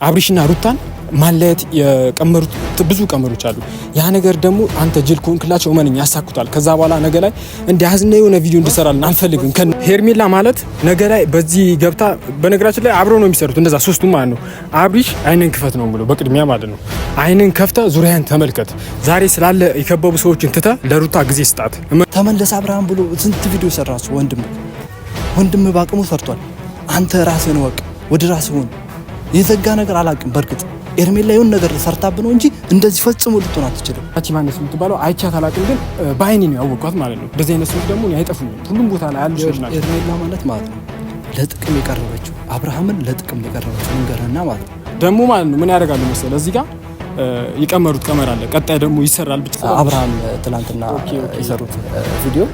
አብሪሽና ሩታን ማለየት የቀመሩት ብዙ ቀመሮች አሉ። ያ ነገር ደግሞ አንተ ጅል ኮንክላቸው እመነኝ ያሳኩታል። ከዛ በኋላ ነገ ላይ እንዲያዝነ የሆነ ቪዲዮ እንድሰራልን አንፈልግም። ሄርሜላ ማለት ነገ ላይ በዚህ ገብታ በነገራችን ላይ አብረው ነው የሚሰሩት እንደዛ ሶስቱም ማለት ነው። አብሪሽ አይንን ክፈት ነው ብሎ በቅድሚያ ማለት ነው። አይንን ከፍተ ዙሪያን ተመልከት። ዛሬ ስላለ የከበቡ ሰዎችን ትተ ለሩታ ጊዜ ስጣት። ተመለስ አብርሃም ብሎ ስንት ቪዲዮ ሰራሱ። ወንድም ባቅሙ ሰርቷል። አንተ ራስህን ወቅ፣ ወደ ራስህ ሆን። የዘጋ ነገር አላቅም በርግጥ ሄርሜላ የሆነ ነገር ሰርታብህ ነው እንጂ እንደዚህ ፈጽሞ ልትሆን አትችልም። አቺማነስ የምትባለው አይቻት አላቅም፣ ግን በአይኔ ነው ያወቅኳት ማለት ነው። እንደዚህ አይነት ሰዎች ደግሞ አይጠፉም፣ ሁሉም ቦታ ላይ ያሉ ሰዎች ናቸው። ሄርሜላ ማለት ነው ለጥቅም የቀረበችው አብርሃምን ለጥቅም የቀረበችው መንገርና ማለት ነው ደግሞ ማለት ነው ምን ያደርጋሉ መሰለህ እዚህ ጋር የቀመሩት ቀመር አለ። ቀጣይ ደግሞ ይሰራል ብቻ አብርሃም ትናንትና የሰሩት ቪዲዮ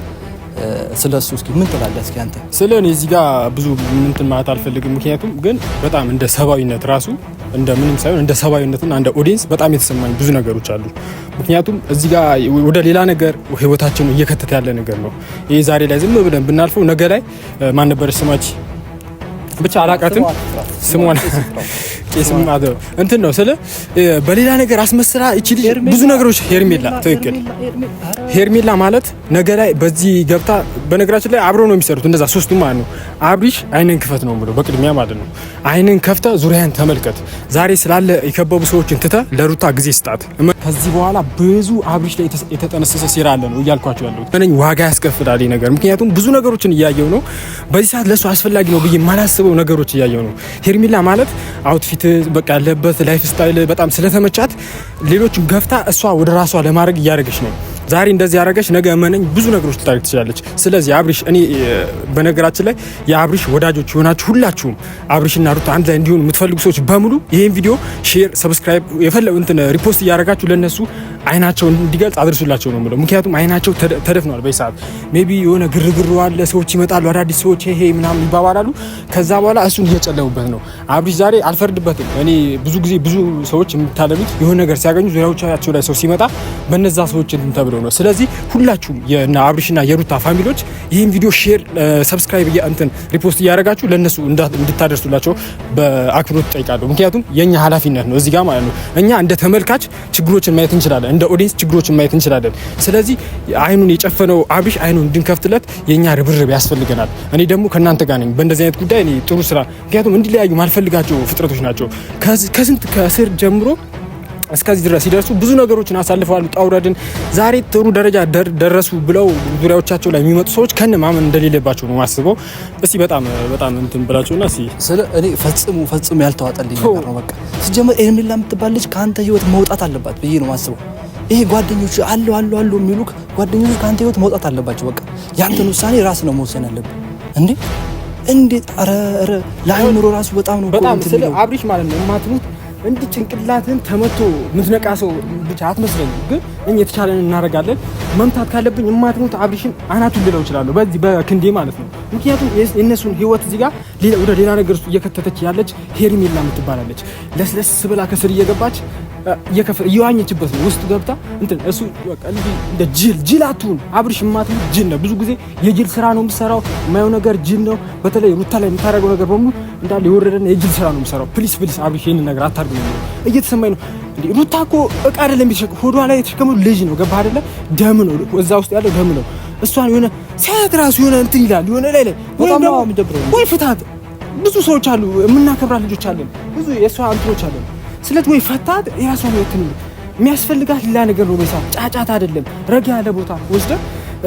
ስለሱ እስኪ ምን ትላለህ? እስኪ አንተ ስለ እኔ እዚህ ጋር ብዙ እንትን ማለት አልፈልግም። ምክንያቱም ግን በጣም እንደ ሰባዊነት ራሱ እንደ ምንም ሳይሆን እንደ ሰባዊነትና እንደ ኦዲየንስ በጣም የተሰማኝ ብዙ ነገሮች አሉ። ምክንያቱም እዚህ ጋር ወደ ሌላ ነገር ህይወታችንን እየከተተ ያለ ነገር ነው። ይሄ ዛሬ ላይ ዝም ብለን ብናልፈው ነገ ላይ ማን ነበር ስማች ብቻ አላቃትም ስሟን ቄስም አደው እንትን ነው ስለ በሌላ ነገር አስመስላ እቺ ልጅ ብዙ ነገሮች ሄርሜላ ትክክል። ሄርሜላ ማለት ነገ ላይ በዚህ ገብታ በነገራችን ላይ አብረው ነው የሚሰሩት እንደዛ ሶስቱም ማለት ነው። አብሪሽ አይንን ክፈት ነው ብሎ በቅድሚያ ማለት ነው። አይንን ከፍተ ዙሪያን ተመልከት። ዛሬ ስላለ የከበቡ ሰዎችን ትተ ለሩታ ጊዜ ስጣት። ከዚህ በኋላ ብዙ አብሪሽ ላይ የተጠነሰሰ ሴራ አለ ነው እያልኳቸው ያለው እኔ ዋጋ ያስከፍላል ነገር። ምክንያቱም ብዙ ነገሮችን እያየው ነው። በዚህ ሰዓት ለሱ አስፈላጊ ነው ብዬ ማላስበው ነገሮች እያየው ነው። ሄርሜላ ማለት አውትፊት በቃ ያለበት ላይፍ ስታይል በጣም ስለተመቻት ሌሎችን ገፍታ እሷ ወደ ራሷ ለማድረግ እያደረገች ነው። ዛሬ እንደዚህ ያደረገች ነገ እመነኝ ብዙ ነገሮች ልታደርግ ትችላለች። ስለዚህ አብሪሽ እኔ በነገራችን ላይ የአብሪሽ ወዳጆች የሆናችሁ ሁላችሁም አብሪሽና ሩታ አንድ ላይ እንዲሆኑ የምትፈልጉ ሰዎች በሙሉ ይሄን ቪዲዮ ሼር፣ ሰብስክራይብ የፈለው እንትን ሪፖስት እያደረጋችሁ ለነሱ አይናቸውን እንዲገልጽ አድርሱላቸው ነው የምለው። ምክንያቱም አይናቸው ተደፍኗል። በሰዓት ሜቢ የሆነ ግርግር አለ፣ ሰዎች ይመጣሉ፣ አዳዲስ ሰዎች ይሄ ምናምን ይባባላሉ። ከዛ በኋላ እሱን እየጨለሙበት ነው። አብሪሽ ዛሬ አልፈርድበትም። እኔ ብዙ ጊዜ ብዙ ሰዎች የምታለሉት የሆነ ነገር ሲያገኙ ዙሪያዎቻቸው ላይ ሰው ሲመጣ በነዛ ሰዎች እንትን ተብለው ነው። ስለዚህ ሁላችሁም የና አብሪሽና የሩታ ፋሚሊዎች ይህን ቪዲዮ ሼር፣ ሰብስክራይብ እንትን ሪፖስት እያደረጋችሁ ለነሱ እንድታደርሱላቸው በአክብሮት ጠይቃለሁ። ምክንያቱም የኛ ኃላፊነት ነው እዚህ ጋር ማለት ነው። እኛ እንደ ተመልካች ችግሮችን ማየት እንችላለን፣ እንደ ኦዲየንስ ችግሮችን ማየት እንችላለን። ስለዚህ አይኑን የጨፈነው አብሪሽ አይኑን እንድንከፍትለት የኛ ርብርብ ያስፈልገናል። እኔ ደግሞ ከእናንተ ጋር ነኝ በእንደዚህ አይነት ጉዳይ። እኔ ጥሩ ስራ ምክንያቱም እንዲለያዩ ማልፈልጋቸው ፍጥረቶች ናቸው። ከስንት ከስር ጀምሮ እስከዚህ ድረስ ሲደርሱ ብዙ ነገሮችን አሳልፈዋል። ጣውረድን ዛሬ ጥሩ ደረጃ ደረሱ ብለው ዙሪያዎቻቸው ላይ የሚመጡ ሰዎች ከነ ማመን እንደሌለባቸው ነው ማስበው። እስቲ በጣም እንትን ብላችሁና ስለ እኔ ፈጽሙ ያልተዋጠልኝ ነገር ነው። በቃ ሲጀመር ሄርሜላ የምትባል ልጅ ካንተ ህይወት መውጣት አለባት ብዬ ነው ማስበው። ይሄ ጓደኞች አሉ የሚሉ ጓደኞች ካንተ ህይወት መውጣት አለባቸው። በቃ ያንተን ውሳኔ ራስ ነው መወሰን ያለብህ። እንዴት አረ ለአይምሮ ራሱ በጣም ነው ስለ አብሪሽ ማለት ነው ማትሙት እንዲ ጭንቅላትን ተመቶ ምትነቃ ሰው ብቻ አትመስለኝ። ግን እኛ የተቻለን እናደርጋለን። መምታት ካለብኝ እማትሞት አብሪሽን አናቱን ልለው እችላለሁ በዚህ በክንዴ ማለት ነው። ምክንያቱም የእነሱን ህይወት እዚህ ጋር ወደ ሌላ ነገር ውስጥ እየከተተች ያለች ሄርሜላ የምትባላለች ለስለስ ብላ ከስር እየገባች እየዋኘችበት ነው ውስጥ ገብታ እንትን እሱ በቃ እንደ ጅል አትሁን። አብሪሽ ማትሙት ጅል ነው። ብዙ ጊዜ የጅል ስራ ነው የምትሰራው። የማየው ነገር ጅል ነው። በተለይ ሩታ ላይ የምታደርገው ነገር በሙሉ እንዳለ የወረደና የጅል ስራ ነው የምትሰራው። ፕሊስ አብሪሽ ይሄንን ነገር አታርግ ነው እየተሰማኝ ነው። እንዴ ሩታ እኮ እቃ አይደለም የሚተሸከመው፣ ሆዷ ላይ የተሸከመው ልጅ ነው። ገባ አይደለ? ደም ነው እዛ ውስጥ ያለው ደም ነው። እሷን የሆነ ሳያት ራሱ የሆነ እንትን ይላል የሆነ ላይ በጣም ነው የሚደብረው። ወይ ፍታት። ብዙ ሰዎች አሉ የምናከብራት ልጆች አለን፣ ብዙ የእሷ እንትኖች አለን። ስለዚህ ወይ ፈታት የራሷን እንትን የሚያስፈልጋት ሌላ ነገር ነው። በሳ ጫጫታ አይደለም፣ ረጋ ያለ ቦታ ወስደ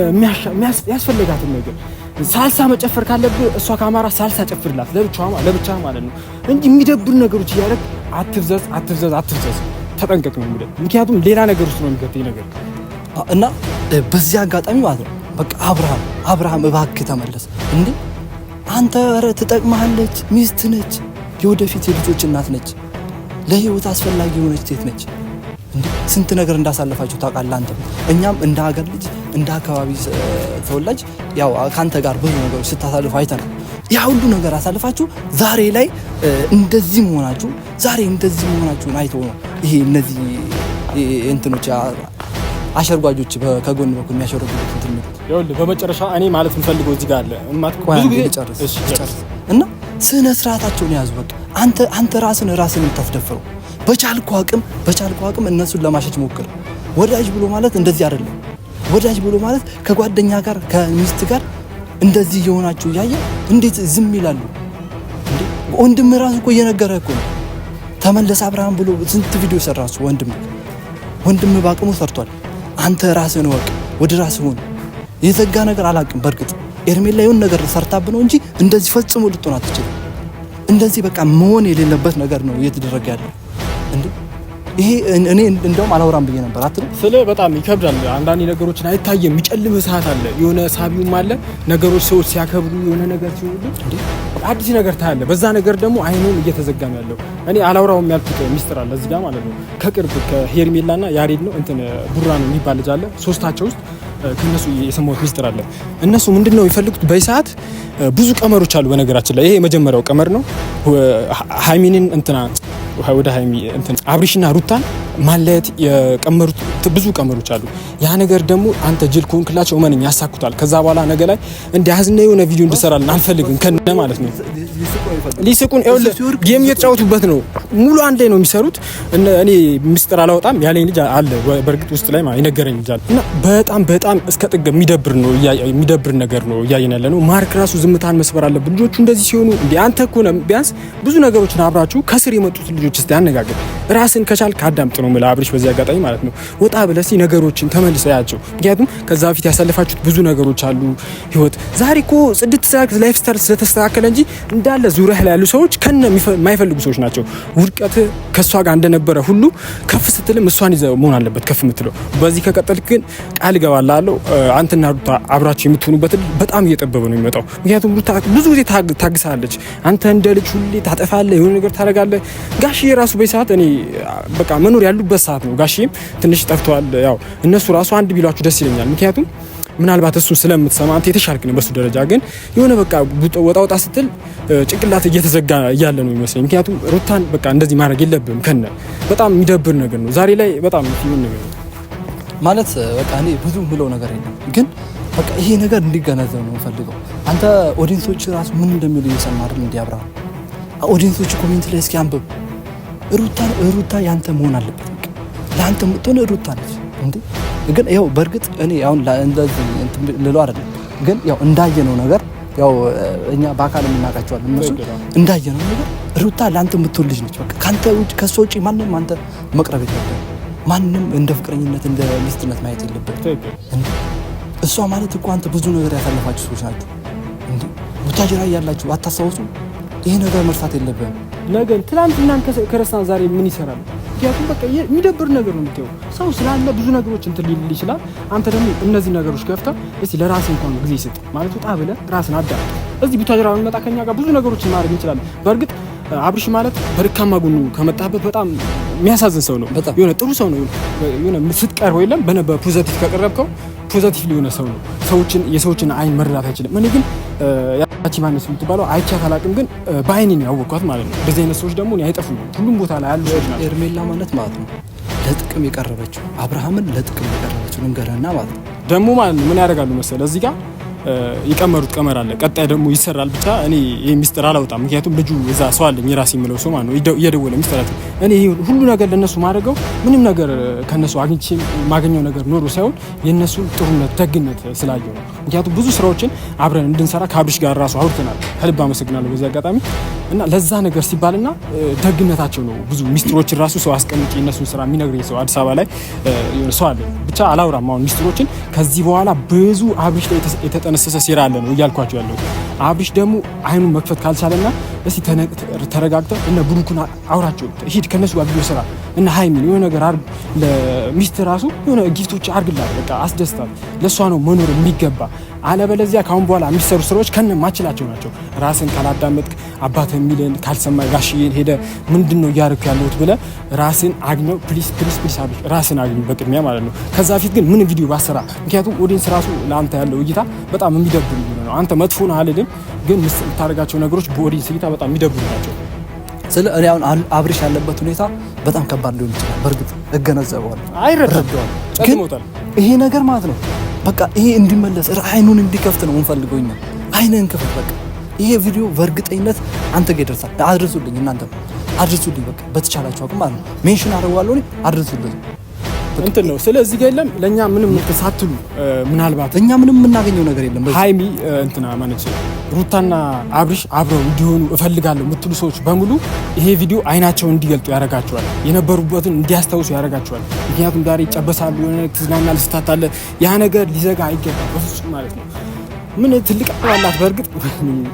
የሚያስፈልጋትን ነገር ሳልሳ መጨፈር ካለብህ እሷ ካማራ ሳልሳ ጨፍርላት ለብቻ ማለት ነው እንጂ የሚደብሩ ነገሮች እያደረግ አትፍዘዝ። ተጠንቀቅ ነው የሚለው። ምክንያቱም ሌላ ነገር ውስጥ ነው የሚከተኝ ነገር እና በዚህ አጋጣሚ ማለት ነው በቃ አብርሃም እባክህ ተመለስ። እንዴ አንተ ኧረ ትጠቅማለች፣ ሚስት ነች፣ የወደፊት የልጆች እናት ነች፣ ለህይወት አስፈላጊ የሆነች ሴት ነች። እንዴ ስንት ነገር እንዳሳለፋችሁ ታውቃለህ አንተ። እኛም እንደ ሀገር ልጅ እንደ አካባቢ ተወላጅ ያው ካንተ ጋር ብዙ ነገሮች ስታሳልፉ አይተናል። ያ ሁሉ ነገር አሳልፋችሁ ዛሬ ላይ እንደዚህ መሆናችሁን አይተው ነው ይሄ እነዚህ እንትኖች አሸርጓጆች ከጎን በኩል የሚያሸርጉት እንትን ነው። ይኸውልህ በመጨረሻ እኔ ማለት የምፈልገው እዚህ ጋር አለ ብዙ ጊዜ እና ስነ ስርዓታቸውን ያዙ። በቃ አንተ ራስን የምታስደፍረው በቻልኩ አቅም እነሱን ለማሸሽ ሞክር። ወዳጅ ብሎ ማለት እንደዚህ አይደለም። ወዳጅ ብሎ ማለት ከጓደኛ ጋር ከሚስት ጋር እንደዚህ የሆናችሁ እያየ እንዴት ዝም ይላሉ እንዴ? ወንድም ራሱ እኮ እየነገረ እኮ ነው። ተመለስ አብርሃም ብሎ ስንት ቪዲዮ ሰራሱ። ወንድም ባቅሙ ሰርቷል። አንተ ራስህን ወቅ፣ ወደ ራስህ ሆን። የዘጋ ነገር አላቅም። በእርግጥ ኤርሜላ የሆነ ነገር ሰርታብህ ነው እንጂ እንደዚህ ፈጽሞ ልትሆን አትችልም። እንደዚህ በቃ መሆን የሌለበት ነገር ነው እየተደረገ ያለው እንዴ። ይሄ እኔ እንደውም አላወራም ብዬ ነበር አትሉ ስለ በጣም ይከብዳል። አንዳንድ ነገሮችን አይታየም፣ የሚጨልም ሰዓት አለ፣ የሆነ ሳቢውም አለ። ነገሮች ሰዎች ሲያከብሩ የሆነ ነገር ሲሆኑ እንዴ አዲስ ነገር ታያለ። በዛ ነገር ደግሞ አይኑን እየተዘጋም ያለው እኔ አላወራውም ያልኩት ሚስጥር አለ እዚህ ጋር ማለት ነው። ከቅርብ ከሄርሜላና ያሬድ ነው እንትን ቡራ ነው የሚባል ልጅ አለ። ሶስታቸው ውስጥ ከነሱ የሰማሁት ሚስጥር አለ። እነሱ ምንድነው የሚፈልጉት በሰዓት ብዙ ቀመሮች አሉ። በነገራችን ላይ ይሄ የመጀመሪያው ቀመር ነው። ሃይሚንን እንትና ወደ ሃይሚ እንትን አብሪሽና ሩታን ማለት የቀመሩት ብዙ ቀመሮች አሉ። ያ ነገር ደግሞ አንተ ጅል ኮንክላቸው እመነኝ ያሳኩታል። ከዛ በኋላ ነገ ላይ እንዲያዝነ የሆነ ቪዲዮ እንድሰራልን አልፈልግም ከነ ማለት ነው። ሊስቁን ጌም እየተጫወቱበት ነው። ሙሉ አንድ ላይ ነው የሚሰሩት። እኔ ሚስጥር አላወጣም ያለኝ ልጅ አለ በእርግጥ ውስጥ ላይ የነገረኝ ልጅ አለ። እና በጣም እስከ ጥግ የሚደብር ነገር ነው እያየን ያለ ነው። ማርክ ራሱ ዝምታን መስበር አለብን። ልጆቹ እንደዚህ ሲሆኑ እንዴ አንተ እኮ ቢያንስ ብዙ ነገሮችን አብራችሁ ከስር የመጡት ልጆች እስቲ አነጋገር ራስን ከቻል ካዳምጥ ነው ማለት አብሪሽ በዚህ አጋጣሚ ማለት ነው። ወጣ ብለህ እስቲ ነገሮችን ተመልሰህ ያቸው። ምክንያቱም ከዛ በፊት ያሳለፋችሁት ብዙ ነገሮች አሉ። ህይወት ዛሬ እኮ ጽድት ላይፍ ስታይል ስለተስተካከለ እንጂ እንዳለ ዙሪያ ላይ ያሉ ሰዎች ከነ የማይፈልጉ ሰዎች ናቸው። ውድቀት ከሷ ጋር እንደነበረ ሁሉ ከፍ ስትልም እሷን ይዘህ መሆን አለበት ከፍ የምትለው። በዚህ ከቀጠልክ ግን ቃል እገባልሃለሁ አንተና ሩታ አብራችሁ የምትሆኑበት በጣም እየጠበበ ነው የሚመጣው። ምክንያቱም ሩታ ብዙ ጊዜ ታግሳለች። አንተ እንደ ልጅ ሁሌ ታጠፋለህ፣ የሆነ ነገር ታደርጋለህ። ጋሽዬ ራሱ በሰዓት እኔ በቃ መኖር ያሉበት ሰዓት ነው። ጋሽዬም ትንሽ ጠፍተዋል። ያው እነሱ ራሱ አንድ ቢሏችሁ ደስ ይለኛል። ምክንያቱም ምናልባት እሱን ስለምትሰማ አንተ የተሻልክ ነው በሱ ደረጃ። ግን የሆነ በቃ ወጣ ስትል ጭንቅላት እየተዘጋ እያለ ነው የሚመስለኝ። ምክንያቱም ሩታን በቃ እንደዚህ ማድረግ የለብም ከነ በጣም የሚደብር ነገር ነው ዛሬ ላይ በጣም ይሁን ነገር ማለት በቃ እኔ ብዙ ምለው ነገር የለም። ግን በቃ ይሄ ነገር እንዲገነዘብ ነው የምፈልገው። አንተ ኦዲየንሶች ራሱ ምን እንደሚሉ እየሰማ አይደል? እንዲያብራ ኦዲየንሶች ኮሜንት ላይ እስኪ አንብብ። ሩታ ያንተ መሆን አለበት። በቃ ለአንተ የምትሆን ሩታ ነች እንዴ። ግን ያው በእርግጥ እኔ አሁን እንደዚህ ልለው አይደለም። ግን ያው እንዳየነው ነገር ያው እኛ በአካል የምናውቃቸዋለን እነሱ እንዳየነው ነገር ሩታ ለአንተ የምትሆን ልጅ ነች። በቃ ካንተ ውጭ ከሷ ውጭ ማንንም አንተ መቅረብ የለብህም። ማንንም እንደ ፍቅረኝነት እንደ ሚስትነት ማየት የለብህም እንዴ። እሷ ማለት እኮ አንተ ብዙ ነገር ያሳለፋችሁ ሰዎች ናቸው እንዴ። ቡታጅራ ያላችሁ አታስታውሱ? ይሄ ነገር መርሳት የለብህም። ነገ ትናንትናን ከረሳን ዛሬ ምን ይሰራል? ምክንያቱም በቃ የሚደብር ነገር ነው የምትየው። ሰው ስላለ ብዙ ነገሮች እንትን ሊል ይችላል። አንተ ደግሞ እነዚህ ነገሮች ከፍተህ እስቲ ለራስህ እንኳን ጊዜ ስጥ ማለት ወጣ ብለህ ራስን አዳምጥ። እዚህ ቡታጅራ መጣ ከኛ ጋር ብዙ ነገሮችን ማድረግ እንችላለን። በእርግጥ አብርሽ ማለት በድካማ ጎኑ ከመጣበት በጣም የሚያሳዝን ሰው ነው። የሆነ ጥሩ ሰው ነው። የሆነ ስትቀርበው የለም በፖዚቲቭ ከቀረብከው ፖዚቲቭ ሊሆነ ሰው ነው። የሰዎችን አይን መረዳት አይችልም። እኔ ግን ያቺ ማነስ የምትባለው አይቻት አላውቅም፣ ግን በአይኔ ነው ያወቅኳት ማለት ነው። እንደዚህ አይነት ሰዎች ደግሞ አይጠፉም፣ ሁሉም ቦታ ላይ ያሉ ሰዎች ናቸው። ኤርሜላ ማለት ነው ለጥቅም የቀረበችው አብርሃምን ለጥቅም የቀረበችው ልንገርህና ማለት ነው ደግሞ ማለት ነው ምን ያደርጋሉ መሰለህ እዚህ ጋር የቀመሩት ቀመር አለ። ቀጣይ ደግሞ ይሰራል። ብቻ እኔ ይሄ ሚስጥር አላወጣም። ምክንያቱም ልጁ እዛ ሰው አለኝ የራሴ የምለው ሰው ማለት ነው እየደወለ ሚስጥራቸው እኔ ሁሉ ነገር ለነሱ ማድረገው ምንም ነገር ከነሱ አግኝቼ ማገኘው ነገር ኖሮ ሳይሆን የነሱን ጥሩነት ደግነት ስላየው ነው። ምክንያቱም ብዙ ስራዎችን አብረን እንድንሰራ ከአብርሽ ጋር ራሱ አውርተናል። ከልብ አመሰግናለሁ በዚህ አጋጣሚ እና ለዛ ነገር ሲባልና ደግነታቸው ነው ብዙ ሚስጥሮችን ራሱ ሰው አስቀምጬ የነሱን ስራ የሚነግረኝ ሰው አዲስ አበባ ላይ የሆነ ሰው አለ። ብቻ አላውራም አሁን ሚስጥሮችን። ከዚህ በኋላ ብዙ አብርሽ ላይ የተጠነሰሰ ሴራ አለ ነው እያልኳቸው ያለው። አብርሽ ደግሞ አይኑን መክፈት ካልቻለና እስቲ ተረጋግተህ እነ ብሩክን አውራቸው ሂድ ከነሱ ጋር ቪዲዮ ስራ እና ሃይሚን የሆነ ነገር አርግ። ለሚስት ራሱ የሆነ ጊፍቶች አርግላት፣ በቃ አስደስታት። ለሷ ነው መኖር የሚገባ። አለበለዚያ ካሁን በኋላ የሚሰሩ ስራዎች ከነ ማችላቸው ናቸው። ራስን ካላዳመጥክ አባትህ የሚልን ካልሰማ ጋሽዬን ሄደ ምንድነው እያደረኩ ያለሁት ብለህ ራስን አግኘው። ፕሊስ አብርሽ ራስን አግኘው በቅድሚያ ማለት ነው። ከዛ ፊት ግን ምን ቪዲዮ ባሰራ፣ ምክንያቱም ኦዲየንስ ራሱ ለአንተ ያለው እይታ በጣም የሚደብር ነው። አንተ መጥፎ ነው አልልም፣ ግን የምታደርጋቸው ነገሮች በኦዲየንስ እይታ በጣም የሚደብሩ ናቸው። ስለ እኔ አሁን አብርሽ ያለበት ሁኔታ በጣም ከባድ ሊሆን ይችላል። በእርግጥ እገነዘበዋለሁ፣ አይረዳም። ግን ይሄ ነገር ማለት ነው በቃ ይሄ እንዲመለስ አይኑን እንዲከፍት ነው እንፈልገው። አይንህን ክፈት። በቃ ይሄ ቪዲዮ በእርግጠኝነት አንተ ጋር ይደርሳል። አድርሱልኝ፣ እናንተ አድርሱልኝ። በቃ በተቻላችሁ አቅም ማለት ነው። ሜንሽን አደርጋለሁ እኔ አድርሱልኝ። እንትን ነው ስለዚህ ጋር የለም ለኛ ምንም ተሳትሉ ምናልባት እኛ ምንም የምናገኘው ነገር የለም። ሃይሚ እንትና ማለት ሩታና አብርሽ አብረው እንዲሆኑ እፈልጋለሁ የምትሉ ሰዎች በሙሉ ይሄ ቪዲዮ አይናቸውን እንዲገልጡ ያደርጋቸዋል፣ የነበሩበትን እንዲያስታውሱ ያደርጋቸዋል። ምክንያቱም ዛሬ ይጨበሳሉ፣ የሆነ ትዝናና ልስታታለ ያ ነገር ሊዘጋ አይገባም በፍጹም ማለት ነው። ምን ትልቅ አላት በእርግጥ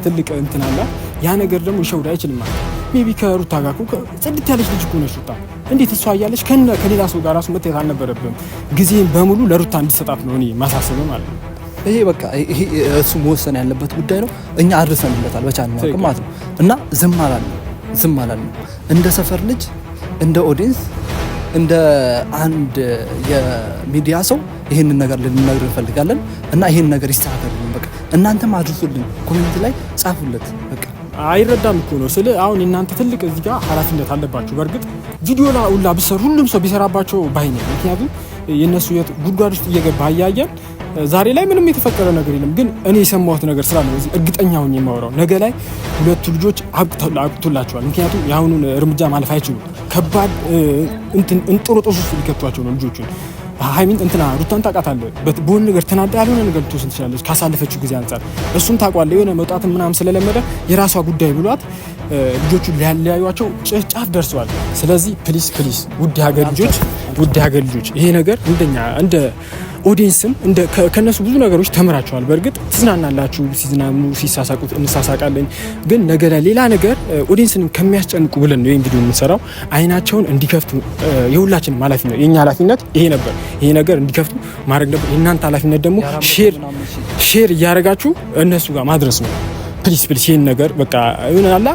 ትልቅ እንትና አላት። ያ ነገር ደግሞ ሊሸውድ አይችልም ማለት ሜቢ ከሩታ ጋር ጽድት ያለች ልጅ እኮ ነች ሩታ። እንዴት እሷ እያለች ከሌላ ሰው ጋር ራሱ መታየት አልነበረብም። ጊዜን በሙሉ ለሩታ እንዲሰጣት ነው እኔ ማሳሰብ ማለት ነው። ይሄ በቃ ይሄ እሱ መወሰን ያለበት ጉዳይ ነው። እኛ አድርሰንለታል በቻልነው አቅም ማለት ነው። እና ዝም አላልንም። እንደ ሰፈር ልጅ፣ እንደ ኦዲየንስ፣ እንደ አንድ የሚዲያ ሰው ይሄንን ነገር ልንነግር እንፈልጋለን እና ይሄን ነገር ይስተካከልልን። በቃ እናንተም አድርሱልን፣ ኮሜንት ላይ ጻፉለት። በቃ አይረዳም እኮ ነው ስለ አሁን እናንተ ትልቅ እዚህ ጋር ኃላፊነት አለባችሁ። በእርግጥ ቪዲዮ ሁላ ብሰሩ ሁሉም ሰው ቢሰራባቸው ባይ ነኝ። ምክንያቱም የእነሱ ጉድጓድ ውስጥ እየገባ እያየን ዛሬ ላይ ምንም የተፈጠረ ነገር የለም። ግን እኔ የሰማሁት ነገር ስላለ እዚህ እርግጠኛ ሆኜ የማወራው ነገ ላይ ሁለቱ ልጆች አብቅቶላቸዋል። ምክንያቱም የአሁኑን እርምጃ ማለፍ አይችሉም። ከባድ እንጦሮጦስ ውስጥ ሊከቷቸው ነው ልጆቹን። ሃይሚን እንትና ሩታን ታውቃታለህ። በሆነ ነገር ተናዳ ያልሆነ ነገር ልትወስን ትችላለች ካሳለፈችው ጊዜ አንጻር። እሱም ታውቋለህ የሆነ መውጣትን ምናምን ስለለመደ የራሷ ጉዳይ ብሏት ልጆቹን ሊያዩዋቸው ጫፍ ደርሰዋል። ስለዚህ ፕሊስ ውድ ሀገር ልጆች ይሄ ነገር እንደ ኦዲየንስም ከነሱ ብዙ ነገሮች ተምራቸዋል። በእርግጥ ትዝናናላችሁ፣ ሲዝናኑ ሲሳሳቁት እንሳሳቃለን። ግን ነገ ላይ ሌላ ነገር ኦዲየንስን ከሚያስጨንቁ ብለን ነው ይሄን ቪዲዮ የምንሰራው። አይናቸውን እንዲከፍቱ የሁላችንም ኃላፊነት፣ የኛ ኃላፊነት ይሄ ነበር። ይሄ ነገር እንዲከፍቱ ማድረግ ነበር። የእናንተ ኃላፊነት ደግሞ ሼር እያደረጋችሁ እነሱ ጋር ማድረስ ነው። ፕሊስ ይሄን ነገር በቃ ይሆናላ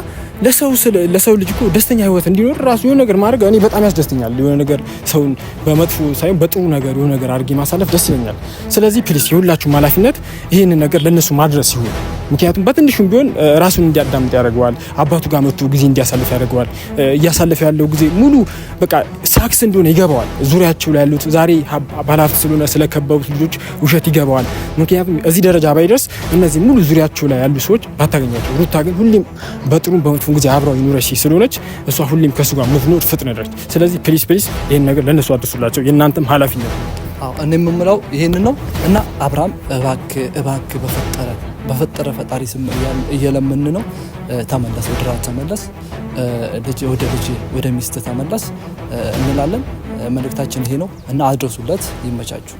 ለሰው ልጅ እኮ ደስተኛ ህይወት እንዲኖር ራሱ የሆነ ነገር ማድረግ እኔ በጣም ያስደስተኛል። የሆነ ነገር ሰውን በመጥፎ ሳይሆን በጥሩ ነገር የሆነ ነገር አድርጌ ማሳለፍ ደስ ይለኛል። ስለዚህ ፕሊስ የሁላችሁም ኃላፊነት ይህንን ነገር ለእነሱ ማድረስ ይሁን። ምክንያቱም በትንሹም ቢሆን ራሱን እንዲያዳምጥ ያደርገዋል። አባቱ ጋር መጥቶ ጊዜ እንዲያሳልፍ ያደርገዋል። እያሳለፈ ያለው ጊዜ ሙሉ በቃ ሳክስ እንደሆነ ይገባዋል። ዙሪያቸው ላይ ያሉት ዛሬ ባለሀብት ስለሆነ ስለከበቡት ልጆች ውሸት ይገባዋል። ምክንያቱም እዚህ ደረጃ ባይደርስ እነዚህ ሙሉ ዙሪያቸው ላይ ያሉ ሰዎች ባታገኛቸው። ሩታ ግን ሁሌም በጥሩ በመጥፎ ጊዜ አብረው ይኖረች ስለሆነች እሷ ሁሌም ከሱ ጋር ምትኖር ፍጥነት ነች። ስለዚህ ፕሊስ ይሄን ነገር ለነሱ አድርሱላቸው። የእናንተም ኃላፊነት ነው። እኔ የምምለው ይሄን ነው እና አብርሃም እባክህ በፈጠረ ፈጣሪ ስም እየለምን ነው ተመለስ፣ ወደ ራስ ተመለስ፣ ወደ ሚስት ተመለስ እንላለን። መልእክታችን ይሄ ነው እና አድርሱለት። ይመቻችሁ።